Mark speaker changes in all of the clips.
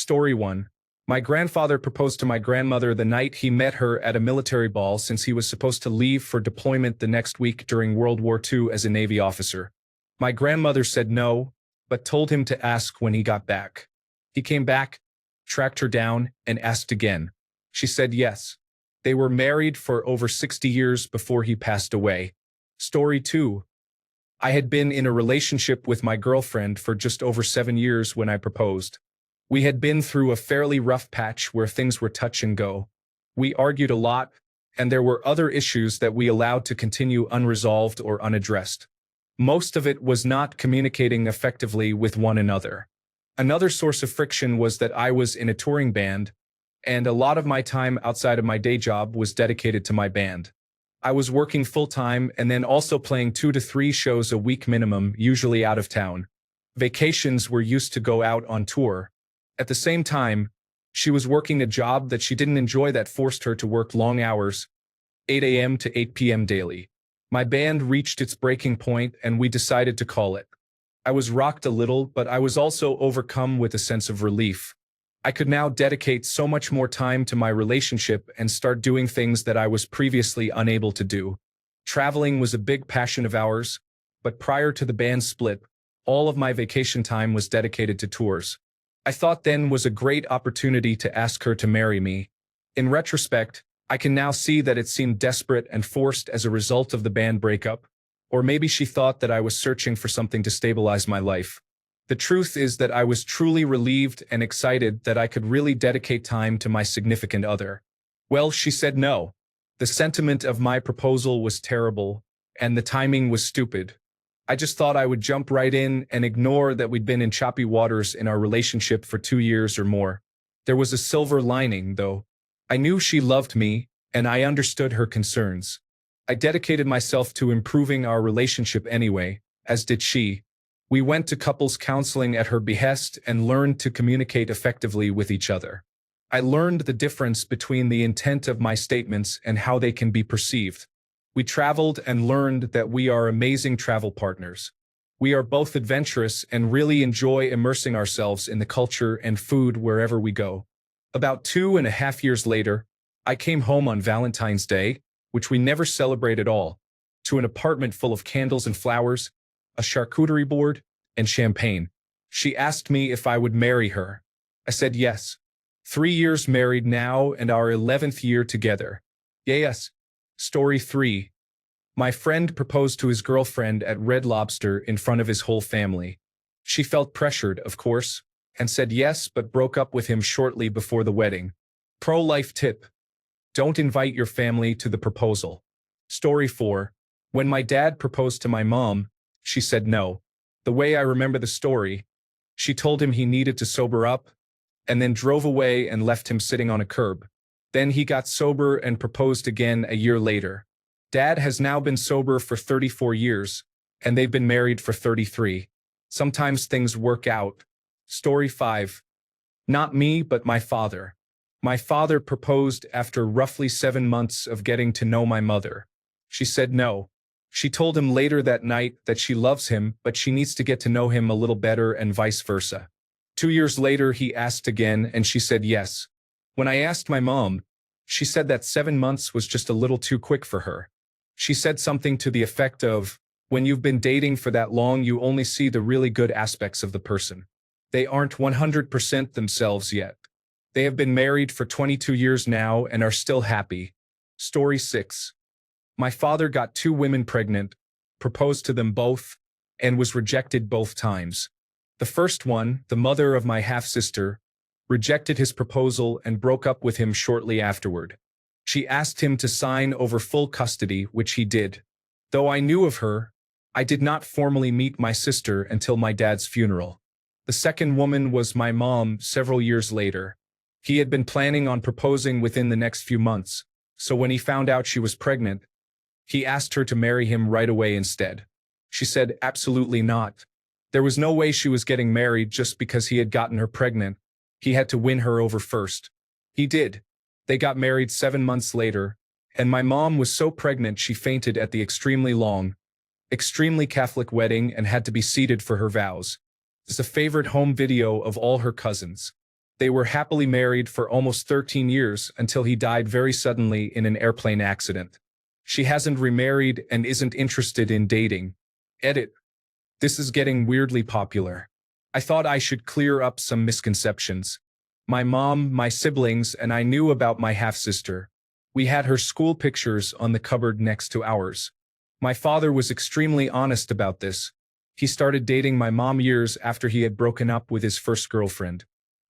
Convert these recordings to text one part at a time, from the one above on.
Speaker 1: Story 1. My grandfather proposed to my grandmother the night he met her at a military ball since he was supposed to leave for deployment the next week during World War II as a Navy officer. My grandmother said no, but told him to ask when he got back. He came back, tracked her down, and asked again. She said yes. They were married for over 60 years before he passed away. Story 2. I had been in a relationship with my girlfriend for just over 7 years when I proposed. We had been through a fairly rough patch where things were touch and go. We argued a lot, and there were other issues that we allowed to continue unresolved or unaddressed. Most of it was not communicating effectively with one another. Another source of friction was that I was in a touring band, and a lot of my time outside of my day job was dedicated to my band. I was working full-time and then also playing 2 to 3 shows a week minimum, usually out of town. Vacations were used to go out on tour. At the same time, she was working a job that she didn't enjoy that forced her to work long hours, 8 a.m. to 8 p.m. daily. My band reached its breaking point and we decided to call it. I was rocked a little, but I was also overcome with a sense of relief. I could now dedicate so much more time to my relationship and start doing things that I was previously unable to do. Traveling was a big passion of ours, but prior to the band split, all of my vacation time was dedicated to tours. I thought then was a great opportunity to ask her to marry me. In retrospect, I can now see that it seemed desperate and forced as a result of the band breakup, or maybe she thought that I was searching for something to stabilize my life. The truth is that I was truly relieved and excited that I could really dedicate time to my significant other. Well, she said no. The sentiment of my proposal was terrible, and the timing was stupid. I just thought I would jump right in and ignore that we'd been in choppy waters in our relationship for 2 years or more. There was a silver lining, though. I knew she loved me, and I understood her concerns. I dedicated myself to improving our relationship anyway, as did she. We went to couples counseling at her behest and learned to communicate effectively with each other. I learned the difference between the intent of my statements and how they can be perceived. We traveled and learned that we are amazing travel partners. We are both adventurous and really enjoy immersing ourselves in the culture and food wherever we go. About 2.5 years later, I came home on Valentine's Day, which we never celebrate at all, to an apartment full of candles and flowers, a charcuterie board, and champagne. She asked me if I would marry her. I said yes. 3 years married now and our 11th year together. Yes. Story 3. My friend proposed to his girlfriend at Red Lobster in front of his whole family. She felt pressured, of course, and said yes but broke up with him shortly before the wedding. Pro-life tip. Don't invite your family to the proposal. Story 4. When my dad proposed to my mom, she said no. The way I remember the story, she told him he needed to sober up, and then drove away and left him sitting on a curb. Then he got sober and proposed again a year later. Dad has now been sober for 34 years, and they've been married for 33. Sometimes things work out. Story 5. Not me, but my father. My father proposed after roughly 7 months of getting to know my mother. She said no. She told him later that night that she loves him, but she needs to get to know him a little better and vice versa. 2 years later, he asked again, and she said yes. When I asked my mom, she said that 7 months was just a little too quick for her. She said something to the effect of, when you've been dating for that long, you only see the really good aspects of the person. They aren't 100% themselves yet. They have been married for 22 years now and are still happy. Story 6. My father got 2 women pregnant, proposed to them both, and was rejected both times. The first one, the mother of my half-sister, rejected his proposal and broke up with him shortly afterward. She asked him to sign over full custody, which he did. Though I knew of her, I did not formally meet my sister until my dad's funeral. The second woman was my mom several years later. He had been planning on proposing within the next few months, so when he found out she was pregnant, he asked her to marry him right away instead. She said absolutely not. There was no way she was getting married just because he had gotten her pregnant. He had to win her over first. He did. They got married 7 months later, and my mom was so pregnant she fainted at the extremely long, extremely Catholic wedding and had to be seated for her vows. It's a favorite home video of all her cousins. They were happily married for almost 13 years until he died very suddenly in an airplane accident. She hasn't remarried and isn't interested in dating. Edit. This is getting weirdly popular. I thought I should clear up some misconceptions. My mom, my siblings, and I knew about my half-sister. We had her school pictures on the cupboard next to ours. My father was extremely honest about this. He started dating my mom years after he had broken up with his first girlfriend.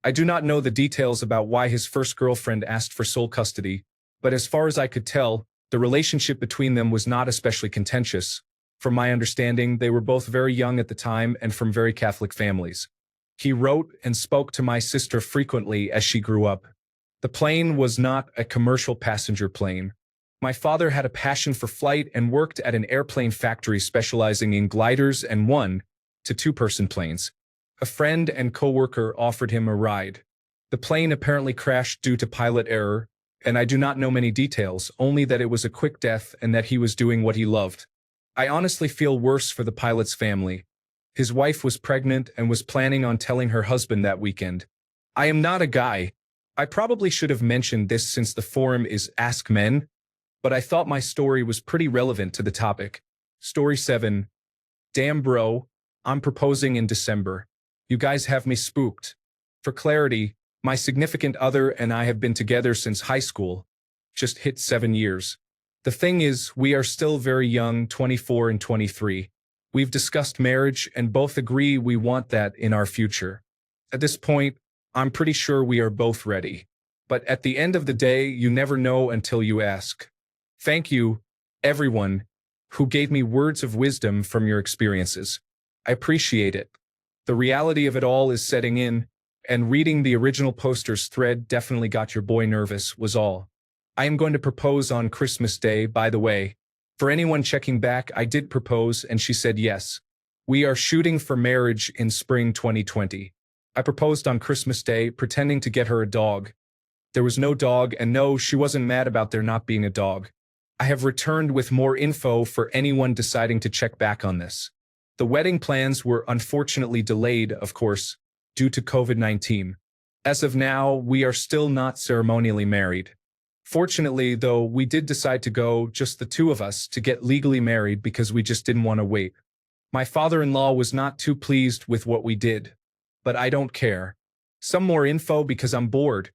Speaker 1: I do not know the details about why his first girlfriend asked for sole custody, but as far as I could tell, the relationship between them was not especially contentious. From my understanding, they were both very young at the time and from very Catholic families. He wrote and spoke to my sister frequently as she grew up. The plane was not a commercial passenger plane. My father had a passion for flight and worked at an airplane factory specializing in gliders and 1- to 2-person planes. A friend and coworker offered him a ride. The plane apparently crashed due to pilot error, and I do not know many details, only that it was a quick death and that he was doing what he loved. I honestly feel worse for the pilot's family. His wife was pregnant and was planning on telling her husband that weekend. I am not a guy. I probably should have mentioned this since the forum is Ask Men, but I thought my story was pretty relevant to the topic. Story 7. Damn bro, I'm proposing in December. You guys have me spooked. For clarity, my significant other and I have been together since high school. Just hit 7 years. The thing is, we are still very young, 24 and 23. We've discussed marriage and both agree we want that in our future. At this point, I'm pretty sure we are both ready. But at the end of the day, you never know until you ask. Thank you, everyone, who gave me words of wisdom from your experiences. I appreciate it. The reality of it all is setting in, and reading the original poster's thread definitely got your boy nervous, was all. I am going to propose on Christmas Day, by the way. For anyone checking back, I did propose and she said yes. We are shooting for marriage in spring 2020. I proposed on Christmas Day, pretending to get her a dog. There was no dog, and no, she wasn't mad about there not being a dog. I have returned with more info for anyone deciding to check back on this. The wedding plans were unfortunately delayed, of course, due to COVID-19. As of now, we are still not ceremonially married. Fortunately, though, we did decide to go, just the two of us, to get legally married because we just didn't want to wait. My father-in-law was not too pleased with what we did, but I don't care. Some more info because I'm bored.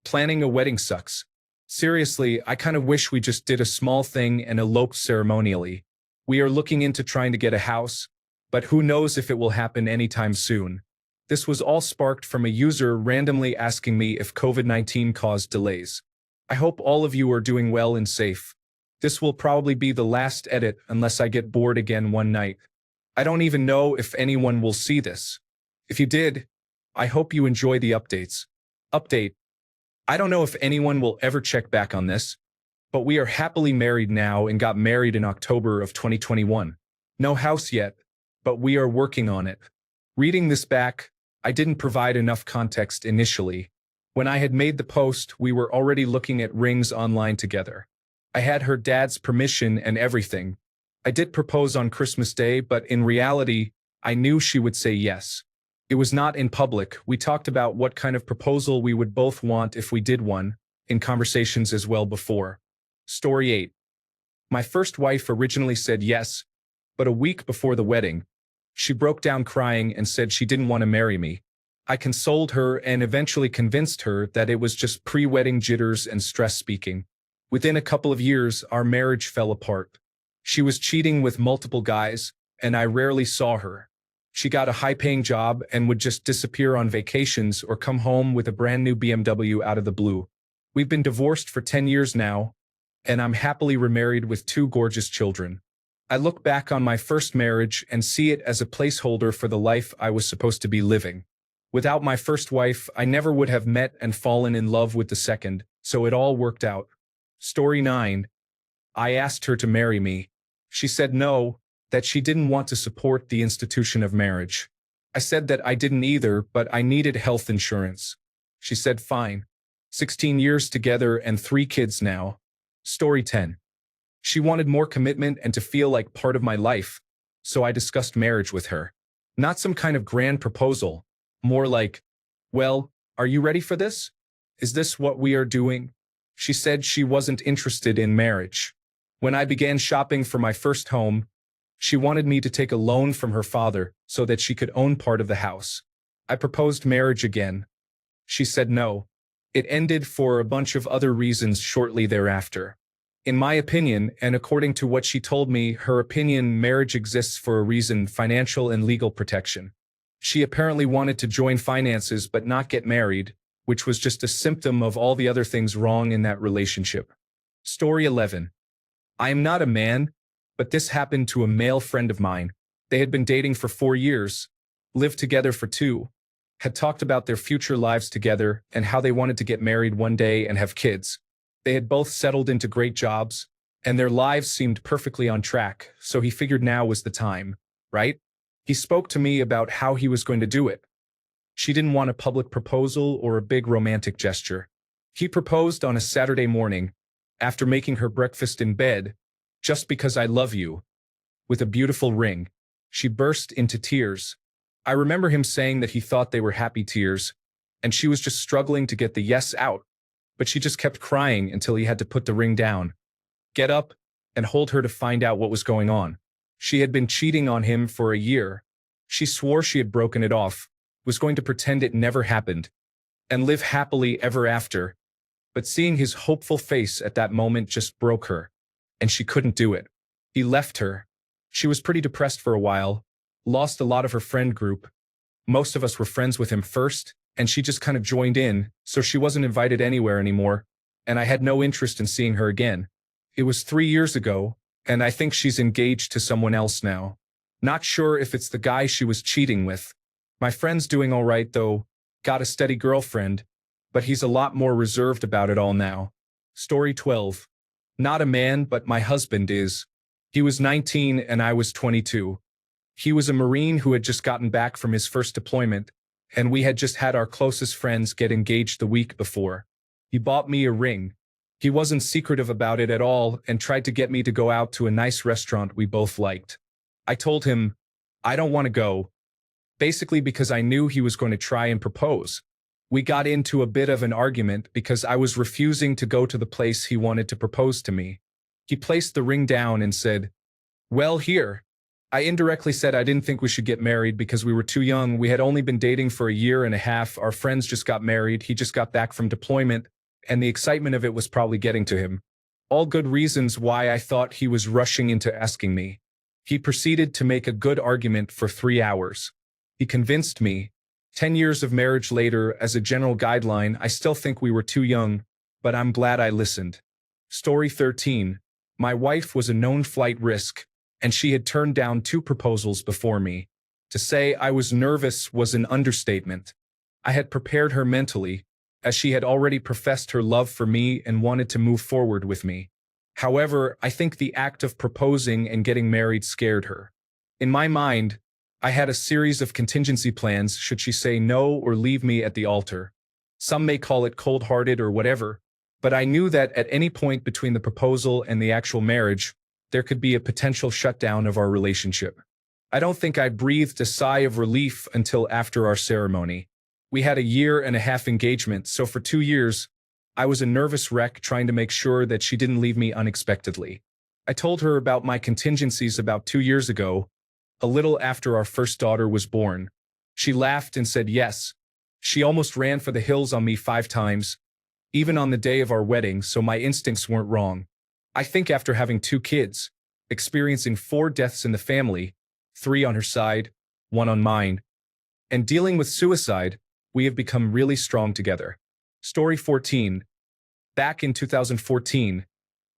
Speaker 1: Planning a wedding sucks. Seriously, I kind of wish we just did a small thing and eloped ceremonially. We are looking into trying to get a house, but who knows if it will happen anytime soon. This was all sparked from a user randomly asking me if COVID-19 caused delays. I hope all of you are doing well and safe. This will probably be the last edit unless I get bored again one night. I don't even know if anyone will see this. If you did, I hope you enjoy the updates. Update. I don't know if anyone will ever check back on this, but we are happily married now and got married in October of 2021. No house yet, but we are working on it. Reading this back, I didn't provide enough context initially. When I had made the post, we were already looking at rings online together. I had her dad's permission and everything. I did propose on Christmas Day, but in reality, I knew she would say yes. It was not in public. We talked about what kind of proposal we would both want if we did one, in conversations as well before. Story 8. My first wife originally said yes, but a week before the wedding, she broke down crying and said she didn't want to marry me. I consoled her and eventually convinced her that it was just pre-wedding jitters and stress speaking. Within a couple of years, our marriage fell apart. She was cheating with multiple guys, and I rarely saw her. She got a high-paying job and would just disappear on vacations or come home with a brand new BMW out of the blue. We've been divorced for 10 years now, and I'm happily remarried with 2 gorgeous children. I look back on my first marriage and see it as a placeholder for the life I was supposed to be living. Without my first wife, I never would have met and fallen in love with the second, so it all worked out. Story 9. I asked her to marry me. She said no, that she didn't want to support the institution of marriage. I said that I didn't either, but I needed health insurance. She said fine. 16 years together and 3 kids now. Story 10. She wanted more commitment and to feel like part of my life, so I discussed marriage with her. Not some kind of grand proposal, more like, well, Are you ready for this? Is this what we are doing? She said she wasn't interested in marriage. When I began shopping for my first home, she wanted me to take a loan from her father so that she could own part of the house. I proposed marriage again. She said no. It ended for a bunch of other reasons shortly thereafter. In my opinion, and according to what she told me, her opinion, marriage exists for a reason: financial and legal protection. She apparently wanted to join finances but not get married, which was just a symptom of all the other things wrong in that relationship. Story 11. I am not a man, but this happened to a male friend of mine. They had been dating for 4 years, lived together for 2, had talked about their future lives together and how they wanted to get married one day and have kids. They had both settled into great jobs, and their lives seemed perfectly on track, so he figured now was the time, right? He spoke to me about how he was going to do it. She didn't want a public proposal or a big romantic gesture. He proposed on a Saturday morning, after making her breakfast in bed, "Just because I love you," with a beautiful ring. She burst into tears. I remember him saying that he thought they were happy tears, and she was just struggling to get the yes out, but she just kept crying until he had to put the ring down, get up, and hold her to find out what was going on. She had been cheating on him for a year. She swore she had broken it off, was going to pretend it never happened, and live happily ever after. But seeing his hopeful face at that moment just broke her, and she couldn't do it. He left her. She was pretty depressed for a while, lost a lot of her friend group. Most of us were friends with him first, and she just kind of joined in, so she wasn't invited anywhere anymore, and I had no interest in seeing her again. It was 3 years ago, and I think she's engaged to someone else now. Not sure if it's the guy she was cheating with. My friend's doing all right, though, got a steady girlfriend, but he's a lot more reserved about it all now. Story 12. Not a man, but my husband is. He was 19 and I was 22. He was a Marine who had just gotten back from his first deployment, and we had just had our closest friends get engaged the week before. He bought me a ring. He wasn't secretive about it at all and tried to get me to go out to a nice restaurant we both liked. I told him, I don't want to go, basically because I knew he was going to try and propose. We got into a bit of an argument because I was refusing to go to the place he wanted to propose to me. He placed the ring down and said, "Well, here." I indirectly said I didn't think we should get married because we were too young. We had only been dating for a year and a half. Our friends just got married. He just got back from deployment, and the excitement of it was probably getting to him. All good reasons why I thought he was rushing into asking me. He proceeded to make a good argument for 3 hours. He convinced me. 10 years of marriage later, as a general guideline, I still think we were too young, but I'm glad I listened. Story 13. My wife was a known flight risk, and she had turned down 2 proposals before me. To say I was nervous was an understatement. I had prepared her mentally, as she had already professed her love for me and wanted to move forward with me. However, I think the act of proposing and getting married scared her. In my mind, I had a series of contingency plans should she say no or leave me at the altar. Some may call it cold-hearted or whatever, but I knew that at any point between the proposal and the actual marriage, there could be a potential shutdown of our relationship. I don't think I breathed a sigh of relief until after our ceremony. We had a 1.5-year engagement, so for 2 years, I was a nervous wreck trying to make sure that she didn't leave me unexpectedly. I told her about my contingencies about 2 years ago, a little after our first daughter was born. She laughed and said yes. She almost ran for the hills on me 5 times, even on the day of our wedding, so my instincts weren't wrong. I think after having 2 kids, experiencing 4 deaths in the family, 3 on her side, 1 on mine, and dealing with suicide, we have become really strong together. Story 14. Back in 2014,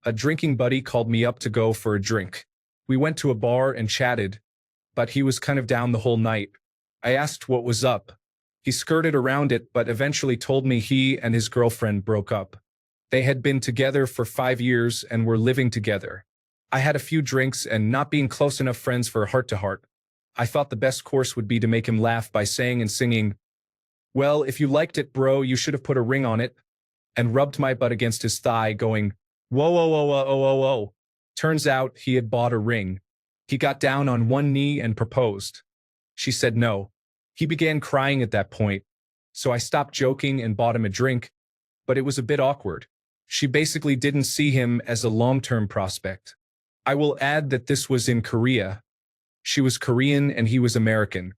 Speaker 1: a drinking buddy called me up to go for a drink. We went to a bar and chatted, but he was kind of down the whole night. I asked what was up. He skirted around it but eventually told me he and his girlfriend broke up. They had been together for 5 years and were living together. I had a few drinks and, not being close enough friends for a heart-to-heart, I thought the best course would be to make him laugh by saying and singing, "Well, if you liked it, bro, you should have put a ring on it," and rubbed my butt against his thigh going, "Whoa, whoa, whoa, whoa, whoa, whoa, whoa." Turns out he had bought a ring. He got down on one knee and proposed. She said no. He began crying at that point, so I stopped joking and bought him a drink, but it was a bit awkward. She basically didn't see him as a long-term prospect. I will add that this was in Korea. She was Korean and he was American.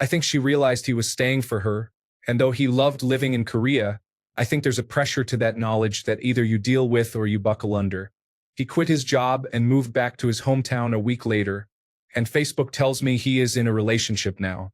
Speaker 1: I think she realized he was staying for her, and though he loved living in Korea, I think there's a pressure to that knowledge that either you deal with or you buckle under. He quit his job and moved back to his hometown a week later, and Facebook tells me he is in a relationship now.